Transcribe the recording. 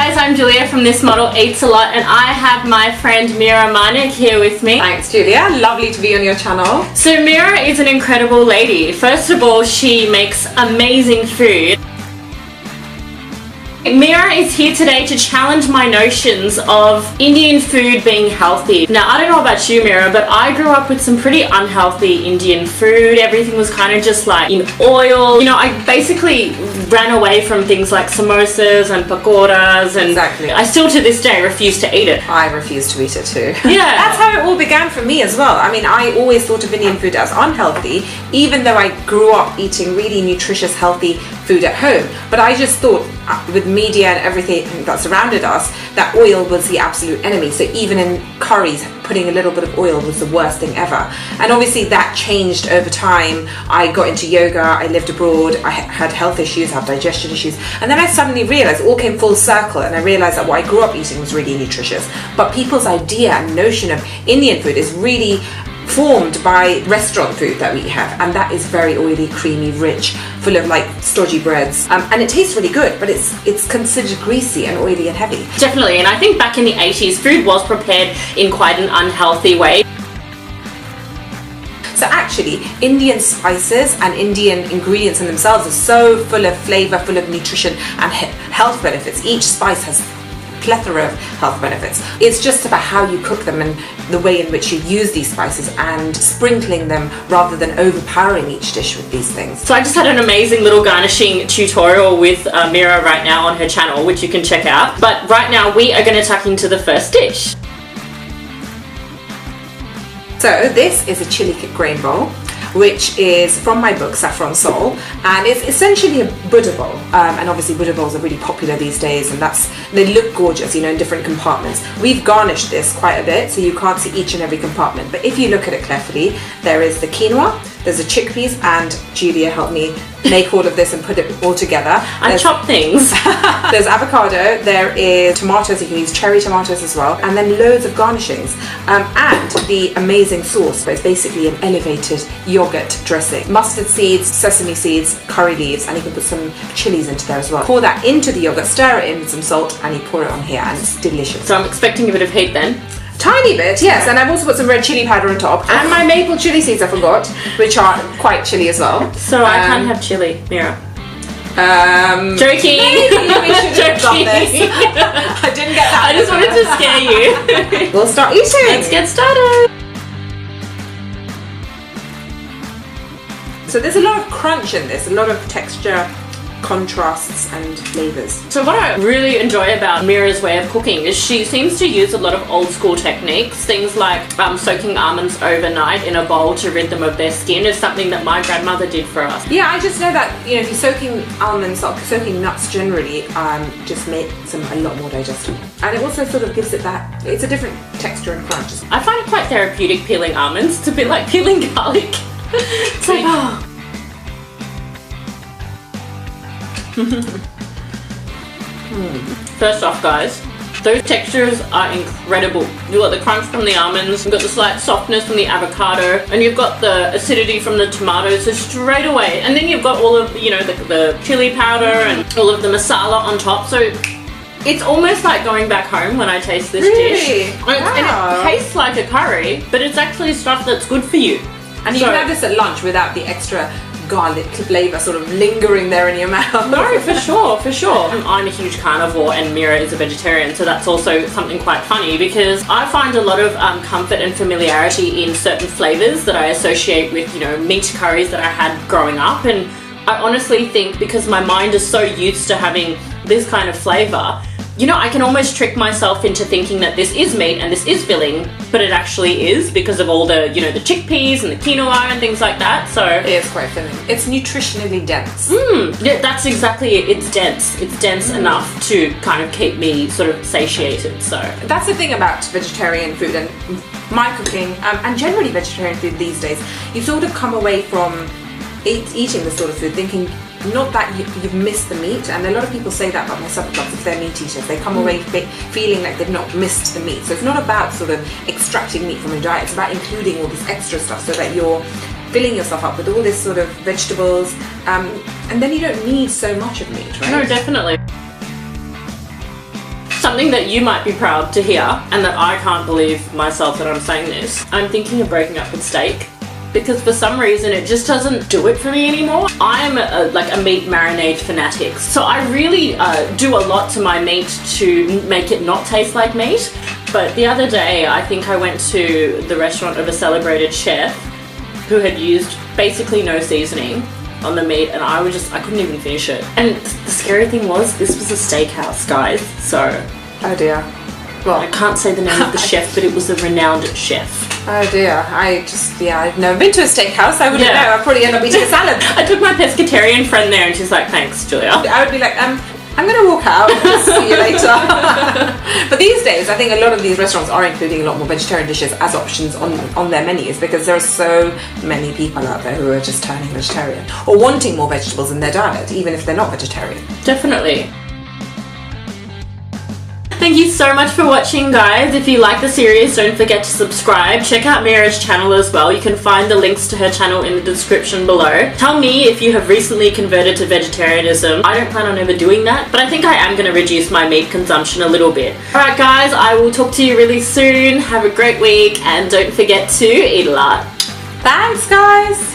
guys, I'm Julia from This Model Eats A Lot, and I have my friend Mira Manek here with me. Thanks, Julia. Lovely to be on your channel. So Mira is an incredible lady. First of all, she makes amazing food. Mira is here today to challenge my notions of Indian food being healthy. Now, I don't know about you, Mira, but I grew up with some pretty unhealthy Indian food. Everything was kind of just like in oil. You know, I basically ran away from things like samosas and pakoras, and Exactly. I still to this day refuse to eat it. I refuse to eat it too. Yeah. That's how it all began for me as well. I mean, I always thought of Indian food as unhealthy, even though I grew up eating really nutritious, healthy food at home. But I just thought with media and everything that surrounded us, that oil was the absolute enemy. So even in curries, putting a little bit of oil was the worst thing ever. And obviously that changed over time. I got into yoga, I lived abroad, I had health issues, had digestion issues, and then I suddenly realized it all came full circle, and I realized that what I grew up eating was really nutritious. But people's idea and notion of Indian food is really formed by restaurant food that we have, and that is very oily, creamy, rich, full of like stodgy breads, and it tastes really good, but it's considered greasy and oily and heavy. Definitely, and I think back in the 80s, food was prepared in quite an unhealthy way. So actually, Indian spices and Indian ingredients in themselves are so full of flavor, full of nutrition and health benefits. Each spice has plethora of health benefits. It's just about how you cook them and the way in which you use these spices and sprinkling them rather than overpowering each dish with these things. So I just had an amazing little garnishing tutorial with Mira right now on her channel, which you can check out. But right now we are going to tuck into the first dish. So this is a chili grain bowl, which is from my book Saffron Soul, and it's essentially a Buddha bowl, and obviously Buddha bowls are really popular these days, and they look gorgeous, you know, in different compartments. We've garnished this quite a bit, so you can't see each and every compartment, but if you look at it carefully, there is the quinoa, there's the chickpeas, and Julia helped me make all of this and put it all together. I chop things. There's avocado, there is tomatoes, you can use cherry tomatoes as well, and then loads of garnishings, and the amazing sauce, it's basically an elevated yogurt dressing. Mustard seeds, sesame seeds, curry leaves, and you can put some chilies into there as well. Pour that into the yogurt, stir it in with some salt, and you pour it on here, and it's delicious. So I'm expecting a bit of heat then. Tiny bit, yes, and I've also put some red chili powder on top, and my maple chili seeds I forgot, which are quite chilly as well. So I can't have chili, Mira. Joking! Maybe we should have done this. I didn't get that. I just wanted to scare you. We'll start eating. Let's get started. So there's a lot of crunch in this, a lot of texture, contrasts and flavors. So what I really enjoy about Mira's way of cooking is she seems to use a lot of old school techniques. Things like soaking almonds overnight in a bowl to rid them of their skin is something that my grandmother did for us. Yeah, I just know that, you know, if you're soaking almonds or soaking nuts generally, just makes them a lot more digestible. And it also sort of gives it that, it's a different texture and crunch. I find it quite therapeutic peeling almonds. It's a bit like peeling garlic. It's like, oh. First off, guys, those textures are incredible. You've got the crunch from the almonds, you've got the slight softness from the avocado, and you've got the acidity from the tomatoes, so straight away. And then you've got all of, you know, the chili powder and all of the masala on top, so it's almost like going back home when I taste this dish. And, and it tastes like a curry, but it's actually stuff that's good for you. And you can have this at lunch without the extra garlic flavour sort of lingering there in your mouth. No, for sure, for sure. I'm a huge carnivore and Mira is a vegetarian, so that's also something quite funny because I find a lot of comfort and familiarity in certain flavours that I associate with, you know, meat curries that I had growing up, and I honestly think because my mind is so used to having this kind of flavour, you know, I can almost trick myself into thinking that this is meat and this is filling, but it actually is because of all the, you know, the chickpeas and the quinoa and things like that, so... It is quite filling. It's nutritionally dense. Yeah, that's exactly it. It's dense. It's dense enough to kind of keep me sort of satiated, so... That's the thing about vegetarian food and my cooking, and generally vegetarian food these days. You sort of come away from eating this sort of food thinking, not that you've missed the meat, and a lot of people say that about my subclubs if they're meat eaters. They come away feeling like they've not missed the meat. So it's not about sort of extracting meat from your diet, it's about including all this extra stuff so that you're filling yourself up with all this sort of vegetables, and then you don't need so much of meat, right? No, definitely. something that you might be proud to hear, and that I can't believe myself that I'm saying this. I'm thinking of breaking up with steak, because for some reason it just doesn't do it for me anymore. I'm like a meat marinade fanatic, so I really do a lot to my meat to make it not taste like meat. But the other day I think I went to the restaurant of a celebrated chef who had used basically no seasoning on the meat, and I couldn't even finish it. And the scary thing was, this was a steakhouse, guys, so... Oh dear. Well, I can't say the name of the chef, but it was a renowned chef. Oh dear, I've never been to a steakhouse, I wouldn't know, I'd probably end up eating a salad. I took my pescatarian friend there and she's like, thanks, Julia. I would be like, I'm gonna walk out, see you later. But these days, I think a lot of these restaurants are including a lot more vegetarian dishes as options on their menus, because there are so many people out there who are just turning vegetarian or wanting more vegetables in their diet, even if they're not vegetarian. Definitely. Thank you so much for watching, guys. If you like the series, don't forget to subscribe. Check out Mira's channel as well. You can find the links to her channel in the description below. Tell me if you have recently converted to vegetarianism. I don't plan on ever doing that, but I think I am going to reduce my meat consumption a little bit. Alright guys, I will talk to you really soon. Have a great week, and don't forget to eat a lot. Thanks, guys!